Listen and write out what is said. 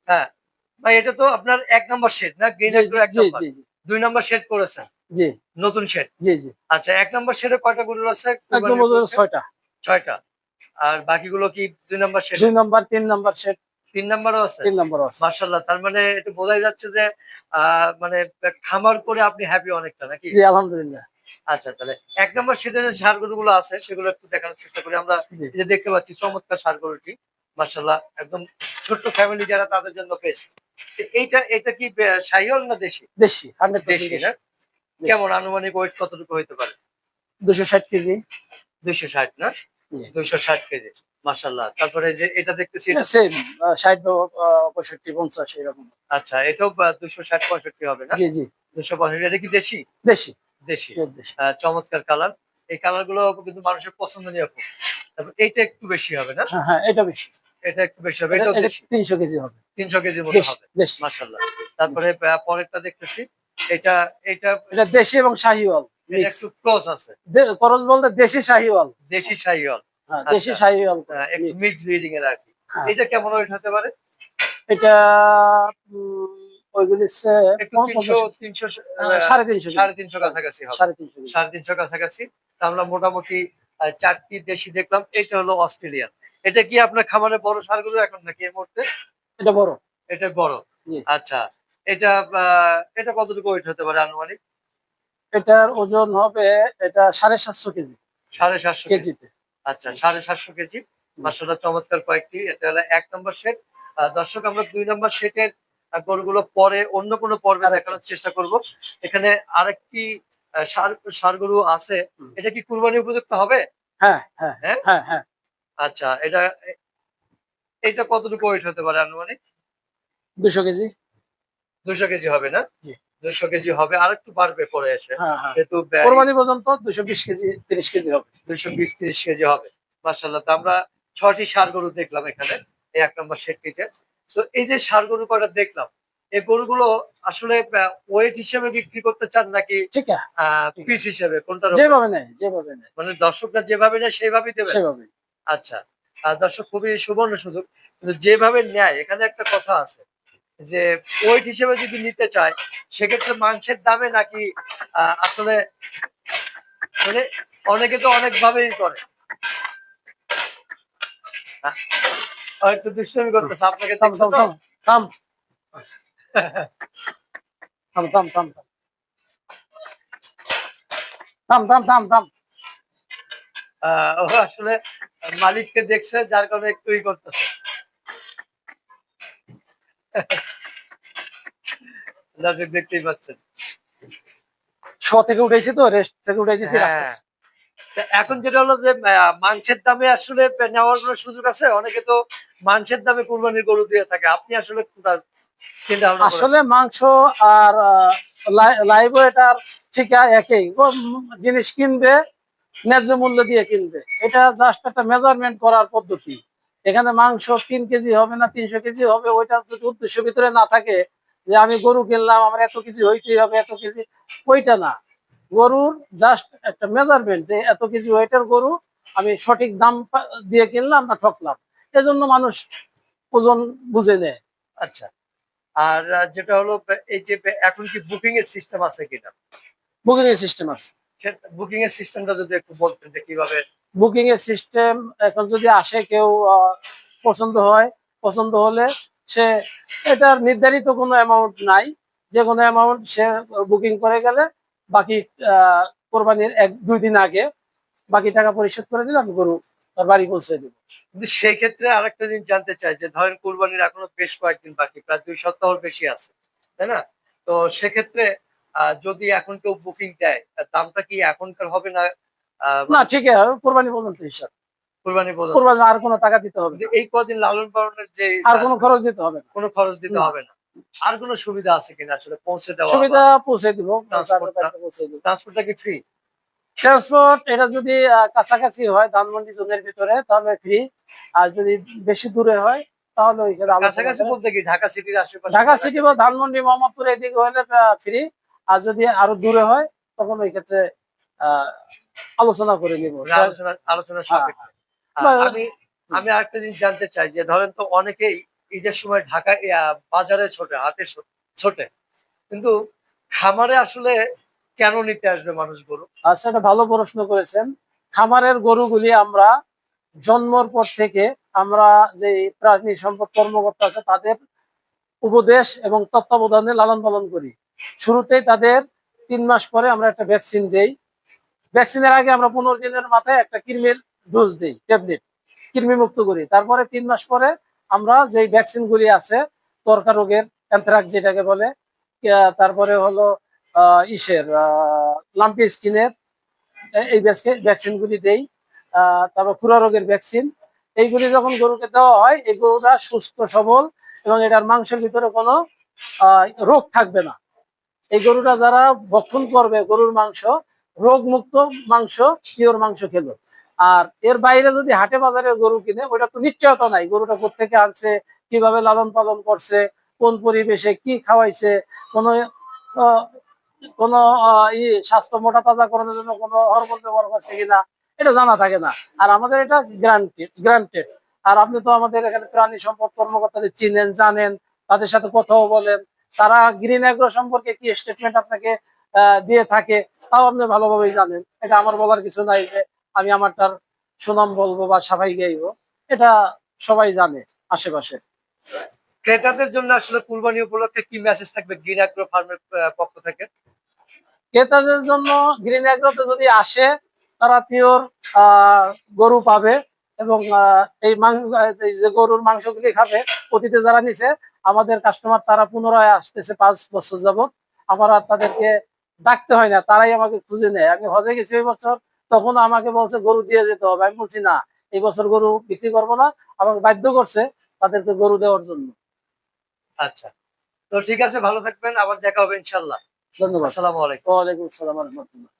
হ্যাঁ ভাই, এটা তো আপনার ১ নাম্বার শেড না? গ্রিন জি, অ্যাগ্রো ১ জি, নাম্বার। জি, জি, ২ নাম্বার শেড করেছেন, জি, নতুন শেড। জি, জি। আচ্ছা, ১ নাম্বার শেডে কয়টা গরু আছে একদম কুরবানির উপলক্ষে? ৬ টা। ৬ টা। আর বাকিগুলো কি ২ নাম্বার ২ শেডে? নাম্বার, ৩ নাম্বার সেট, ৩ নাম্বারও আছে? ৩ নাম্বারও আছে। মাশাআল্লাহ। তার মানে এটা বোঝাই যাচ্ছে যে আ মানে খামার করে আপনি হ্যাপি অনেকটা নাকি? জি, আলহামদুলিল্লাহ। আচ্ছা, তাহলে ১ নাম্বার শেডে যে ষাঁড় গরুগুলো আছে সেগুলো একটু দেখানোর চেষ্টা করি। আমরা জি, এই যে দেখতে পাচ্ছি চমৎকার ষাঁড় গরুটি। মাশাআল্লাহ, একদম ছোট্ট ফ্যামিলি যারা তাদের জন্য বেস্ট। এইটা কি শাহিওয়াল না দেশি? দেশি, 100% দেশি না? দেশি, দেশি। কেমন আনুমানিক ওয়েট কতটুকু হইতে পারে? ২৬০ কেজি। ২৬০ না? জি। ২৬০ কেজি। মাশাআল্লাহ। তারপরে যে এটা দেখতেছি এটা এটা সেম ৬০ ৬৫ ৫০ এরকম। আচ্ছা, এটাও ২৬০-৬৫ হবে না? জি, জি। ২৬৫ এটা কি দেশি? দেশি, দেশি। পিওর দেশি। চমৎকার কালার। এই কালার গুলো কিন্তু মানুষের পছন্দনীয় খুব। তারপর এইটা একটু বেশি হবে না? হ্যাঁ, হ্যাঁ, এটা বেশি। এটা একটু বেশি হবে। এটা এটাও এটা দেশি। ৩০০ কেজি হবে। ৩০০ কেজির মতো দেশি, হবে। দেশি, মাশাআল্লাহ। তারপরে দেশি। পরেরটা দেখতেছি। এটা এটা এটা দেশি এবং শাহিওয়াল এটা মিক্স। একটু ক্রস আছে। খরচ বলতে দেশি শাহিওয়াল। দেশি শাহিওয়াল। হ্যাঁ, দেশি আচ্ছা। শাহিওয়াল একটু মিক্স। মিক্স ব্রিডিং এর আরকি। হ্যাঁ, এটা কেমন ওয়েট হতে পারে? এটা উম ওইগুলি হচ্ছে একটু ৩০০ ৫০ ৩০০ ৩৫০ কেজি। ৩৫০ কাছাকাছি হবে। ৩৫০ কেজি। ৩৫০ কাছাকাছি। তা আমরা মোটামুটি ৪ টি দেশি দেখলাম। এটা হলো অস্ট্রেলিয়ান। এটা কি আপনার খামারে বড় ষাঁড়গুলো এখন নাকি এই মুহূর্তে? এটা বড়। এটা বড়। জি। আচ্ছা। এটা আ এটা কতটুকু ওয়েট হতে পারে আনুমানিক? এটার ওজন হবে এটা ৭৫০ কেজি ৭৫০ কেজি। কেজিতে। আচ্ছা, ৭৫০ কেজি। জি। মাশাআল্লাহ, চমৎকার কয়েকটি। এটা হলো ১ নম্বর সেট। দর্শক, আমরা ২ নম্বর সেটের গরুগুলো পরে অন্য কোনো পর্বে আরেকটা। দেখানোর চেষ্টা করব। এখানে আরেকটি ষাঁড় গরু আছে। হুম। এটা কি কুরবানি উপযুক্ত হবে? হ্যাঁ, হ্যাঁ, হ্যাঁ? হ্যাঁ, হ্যাঁ। আচ্ছা, এটা কতটুকু ওয়েট হতে পারে আনুমানিক? ২০০ কেজি। ২০০ কেজি হবে না? জি। ২০০ কেজি হবে। আরেকটু বাড়বে পরে এসে। হ্যাঁ, হ্যাঁ। যেহেতু কোরবানি পর্যন্ত ২২০ কেজি ৩০ কেজি হবে। ২২০-৩০ কেজি হবে। মাশাআল্লাহ। তো আমরা ৬ টি ষাঁড় গরু দেখলাম এখানে। এই ১ নম্বর সেটটিতে। তো এই যে ষাঁড় গরু কয়টা দেখলাম, এই গরুগুলো আসলে ওয়েট হিসেবে বিক্রি করতে চান নাকি ঠিক আ ঠিক পিস আছে। হিসেবে কোনটার উপরে? যেভাবে নেয়, যেভাবে নেয় মানে দর্শকরা যেভাবে নেয় সেভাবেই দেবেন? সেভাবেই। আচ্ছা। দর্শক, খুবই সুবর্ণ সুযোগ। কিন্তু যেভাবে নেয় এখানে একটা কথা আছে যে ওয়েট হিসেবে যদি নিতে চায় সেক্ষেত্রে মাংসের দামে নাকি আসলে মানে অনেকে তো অনেকভাবেই করে। আহ ও একটু দুষ্টামি হুম। করতেছে। আপনাকে থাম, দেখছে থাম, তো? থাম, থাম, থাম, থাম, থাম, থাম, থাম, থাম, থাম। আ ও আসলে মালিককে দেখছে যার কারণে একটু করতেছে। দর্শক, দেখতেই পাচ্ছেন। শোয়া থেকে উঠাইছি তো, রেস্ট থেকে উঠাই দিয়েছি, হ্যাঁ। রাখতেছি। তা এখন যেটা হলো যে মাংসের দামে আসলে নেওয়ার কোনো সুযোগ আছে? অনেকে তো মাংসের দামে কুরবানির গরু দিয়ে থাকে। আপনি আসলে কোনটা চিন্তা ভাবনা আসলে করেছেন? মাংস আর লাইভ ওয়েটার ঠিক একই। জিনিস কিনবে ন্যায্য মূল্য দিয়ে কিনবে। এটা জাস্ট একটা মেজারমেন্ট করার পদ্ধতি। এখানে মাংস ৩ কেজি হবে না ৩০০ কেজি হবে, ওইটা যদি উদ্দেশ্য ভিতরে না থাকে যে আমি গরু কিনলাম আমার এত কেজি হইতেই হবে, এত কেজি, ওইটা না। গরুর জাস্ট একটা মেজারমেন্ট যে এত কেজি ওয়েটের গরু আমি সঠিক দাম দিয়ে কিনলাম না ঠকলাম। এজন্য মানুষ ওজন বুঝে নেয়। আচ্ছা। আর যেটা হলো এই যে এখন কি বুকিং এর সিস্টেম আছে কিনা? বুকিং এর সিস্টেম আছে। বুকিং এর সিস্টেমটা যদি একটু বলতেন যে কিভাবে? বুকিং এর সিস্টেম এখন যদি আসে কেউ পছন্দ হয়, পছন্দ হলে সে এটার নির্ধারিত কোনো অ্যামাউন্ট নাই। যে কোনো অ্যামাউন্ট সে বুকিং করে গেলে বাকি কোরবানির ১-২ দিন আগে বাকি টাকা পরিশোধ করে দিলে আমি গরু তার বাড়ি পৌঁছে দেব। কিন্তু সেই ক্ষেত্রে আরেকটা জিনিস জানতে চাই যে ধরেন কুরবানির এখনো বেশ কয়েকদিন বাকি, প্রায় ২ সপ্তাহর বেশি আছে। তাই না? তো সেক্ষেত্রে যদি এখন কেউ বুকিং দেয়, দামটা কি এখনকার হবে না না, মানে ঠিক আছে, কোরবানি পর্যন্ত হিসাব। কুরবানি পর্যন্ত? কোরবানি আর কোনো টাকা দিতে হবে কিন্তু না। এই কদিন লালন পালনের যে আর কোনো খরচ দিতে হবে না। কোনো খরচ দিতে না, হবে না। আর কোনো সুবিধা আছে কিনা আসলে পৌঁছে দেওয়া বা সুবিধা পৌঁছে দিব। তাদের ট্রান্সপোর্টটা? বাড়িতে পৌঁছে দিব। ট্রান্সপোর্টটা কি ফ্রি? ট্রান্সপোর্ট এটা যদি কাছাকাছি হয় ধানমন্ডি জোনের ভিতরে তাহলে ফ্রি। আর যদি বেশি দূরে হয় তাহলে ওইখানে আলোচনা কাছাকাছি করে। বলতে কি ঢাকা সিটির আশেপাশে ঢাকা সিটি বা জায়গাটাতে? ধানমন্ডি মোহাম্মদপুর এদিকে হলে ফ্রি। আর যদি আরো দূরে হয় তখন ওই ক্ষেত্রে আহ, আলোচনা করে নিব। মানে আলোচনার হ্যাঁ, সাপেক্ষে। আ বা- আমি আমি আরেকটা জিনিস জানতে চাই যে ধরেন তো অনেকেই ঈদের সময় ঢাকায় বাজারে ছোটে, হাটে ছোটে, কিন্তু খামারে আসলে কেন নিতে আসবে মানুষ গরু? আচ্ছা, এটা ভালো প্রশ্ন করেছেন। খামারের গরুগুলি আমরা জন্মর পর থেকে আমরা যে প্রাণী সম্পদ কর্মকর্তা আছে তাদের উপদেশ এবং তত্ত্বাবধানে লালন পালন করি। শুরুতেই তাদের 3 মাস পরে আমরা একটা ভ্যাকসিন দেই। ভ্যাকসিনের আগে আমরা 15 দিনের মাথায় একটা কৃমির ডোজ দিই, ট্যাবলেট, কৃমি মুক্ত করি। তারপরে 3 মাস পরে আমরা যেই ভ্যাকসিন গুলি আছে, ত্বরকা রোগের, অ্যানথ্রাক্স যেটাকে বলে, তারপরে হলো ইসের লাম্পি স্কিনের, এই ভ্যাকসিন গুলি দেই। তারপর খুরা রোগের ভ্যাকসিন, এইগুলি যখন গরুকে দেওয়া হয় এই গরুটা সুস্থ সবল এবং এটার মাংসের ভিতরে কোনো রোগ থাকবে না। এই গরুটা যারা ভক্ষণ করবে গরুর মাংস, রোগ মুক্ত মাংস, পিওর মাংস খেলো। আর এর বাইরে যদি হাটে বাজারে গরু কিনে, ওটা তো নিশ্চয়তা নাই গরুটা কোত্থেকে আনছে, কিভাবে লালন পালন করছে, কোন পরিবেশে কি খাওয়াইছে, কোনো আহ, কোনো স্বাস্থ্য মোটা তাজা করানোর জন্য কোনো হরমোন ব্যবহার করছে কিনা, এটা জানা থাকে না। আর আমাদের এটা গ্রান্টেড। আর আপনি তো আমাদের এখানে প্রাণী সম্পদ কর্মকর্তাদের চিনেন, জানেন, তাদের সাথে কথাও বলেন। তারা গ্রিন এগ্রো সম্পর্কে কি স্টেটমেন্ট আপনাকে দিয়ে থাকে তাও আপনি ভালোভাবেই জানেন। এটা আমার বলার কিছু নাই যে আমি আমারটার সুনাম বলবো বা সাফাই গাইবো। এটা সবাই জানে আশেপাশে। ক্রেতাদের জন্য আসলে কুরবানি উপলক্ষে কি মেসেজ থাকবে গ্রিন অ্যাগ্রো ফার্মের পক্ষ থেকে? ক্রেতাদের জন্য গ্রিন এগ্রোতে যদি আসে তারা পিওর গরু পাবে এবং এই যে গরুর মাংসগুলি খাবে, অতীতে যারা নিছে আমাদের কাস্টমার তারা পুনরায় আসতেছে 5 বছর যাবত। আমার আর তাদেরকে ডাকতে হয় না, তারাই আমাকে খুঁজে নেয়। আমি হজে গেছি ওই বছর, তখন আমাকে বলছে গরু দিয়ে যেতে হবে। আমি বলছি না, এই বছর গরু বিক্রি করবো না। আমাকে বাধ্য করছে তাদেরকে গরু দেওয়ার জন্য। আচ্ছা, তো ঠিক আছে, ভালো থাকবেন, আবার দেখা হবে ইনশাল্লাহ। ধন্যবাদ। আসসালামু আলাইকুম। ওয়ালাইকুম আসসালাম রহমতুল্লাহ।